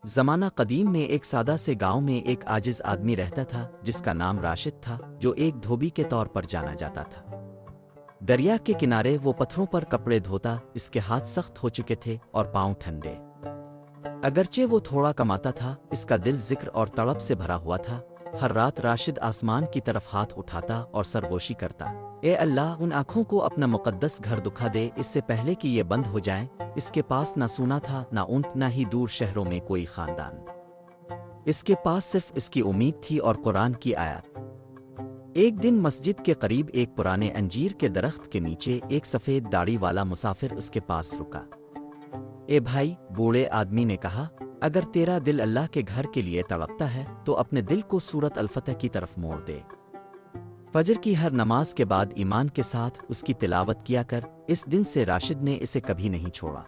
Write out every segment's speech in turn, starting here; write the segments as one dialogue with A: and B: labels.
A: زمانہ قدیم میں ایک سادہ سے گاؤں میں ایک عاجز آدمی رہتا تھا جس کا نام راشد تھا، جو ایک دھوبی کے طور پر جانا جاتا تھا۔ دریا کے کنارے وہ پتھروں پر کپڑے دھوتا، اس کے ہاتھ سخت ہو چکے تھے اور پاؤں ٹھنڈے۔ اگرچہ وہ تھوڑا کماتا تھا، اس کا دل ذکر اور تڑپ سے بھرا ہوا تھا۔ ہر رات راشد آسمان کی طرف ہاتھ اٹھاتا اور سرگوشی کرتا، اے اللہ، ان آنکھوں کو اپنا مقدس گھر دکھا دے اس سے پہلے کہ یہ بند ہو جائیں۔ اس کے پاس نہ سونا تھا، نہ اونٹ، نہ ہی دور شہروں میں کوئی خاندان۔ اس کے پاس صرف اس کی امید تھی اور قرآن کی آیات۔ ایک دن مسجد کے قریب ایک پرانے انجیر کے درخت کے نیچے ایک سفید داڑھی والا مسافر اس کے پاس رکا۔ اے بھائی، بوڑھے آدمی نے کہا، اگر تیرا دل اللہ کے گھر کے لیے تڑپتا ہے تو اپنے دل کو سورت الفتح کی طرف موڑ دے۔ فجر کی ہر نماز کے بعد ایمان کے ساتھ اس کی تلاوت کیا کر۔ اس دن سے راشد نے اسے کبھی نہیں چھوڑا۔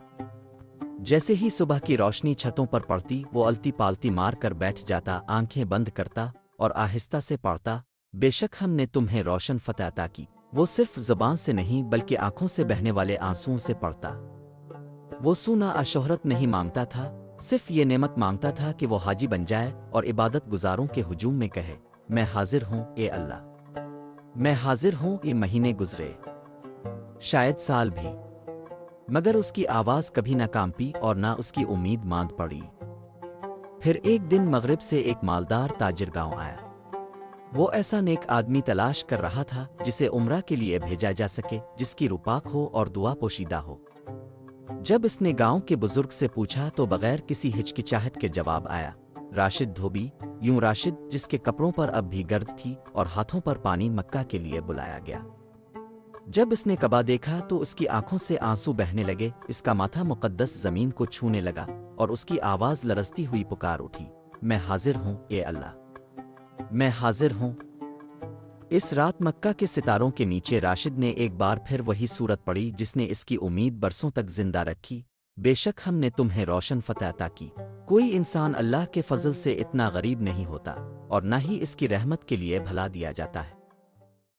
A: جیسے ہی صبح کی روشنی چھتوں پر پڑتی، وہ التی پالتی مار کر بیٹھ جاتا، آنکھیں بند کرتا اور آہستہ سے پڑھتا، بے شک ہم نے تمہیں روشن فتح عطا کی۔ وہ صرف زبان سے نہیں بلکہ آنکھوں سے بہنے والے آنسوؤں سے پڑھتا۔ وہ سونا شہرت نہیں مانگتا تھا، صرف یہ نعمت مانگتا تھا کہ وہ حاجی بن جائے اور عبادت گزاروں کے ہجوم میں کہے، میں حاضر ہوں اے اللہ، میں حاضر ہوں۔ یہ مہینے گزرے، شاید سال بھی، مگر اس کی آواز کبھی نہ کانپی اور نہ اس کی امید ماند پڑی۔ پھر ایک دن مغرب سے ایک مالدار تاجر گاؤں آیا۔ وہ ایسا نیک آدمی تلاش کر رہا تھا جسے عمرہ کے لیے بھیجا جا سکے، جس کی روپاک ہو اور دعا پوشیدہ ہو۔ جب اس نے گاؤں کے بزرگ سے پوچھا تو بغیر کسی ہچکچاہٹ کے جواب آیا، راشد دھوبی، یوں راشد جس کے کپڑوں پر اب بھی گرد تھی اور ہاتھوں پر پانی، مکہ کے لیے بلایا گیا۔ جب اس نے کعبہ دیکھا تو اس کی آنکھوں سے آنسو بہنے لگے، اس کا ماتھا مقدس زمین کو چھونے لگا اور اس کی آواز لرزتی ہوئی پکار اٹھی، میں حاضر ہوں اے اللہ، میں حاضر ہوں۔ اس رات مکہ کے ستاروں کے نیچے راشد نے ایک بار پھر وہی سورت پڑھی جس نے اس کی امید برسوں تک زندہ رکھی، بے شک ہم نے تمہیں روشن فتح عطا کی۔ کوئی انسان اللہ کے فضل سے اتنا غریب نہیں ہوتا اور نہ ہی اس کی رحمت کے لیے بھلا دیا جاتا ہے۔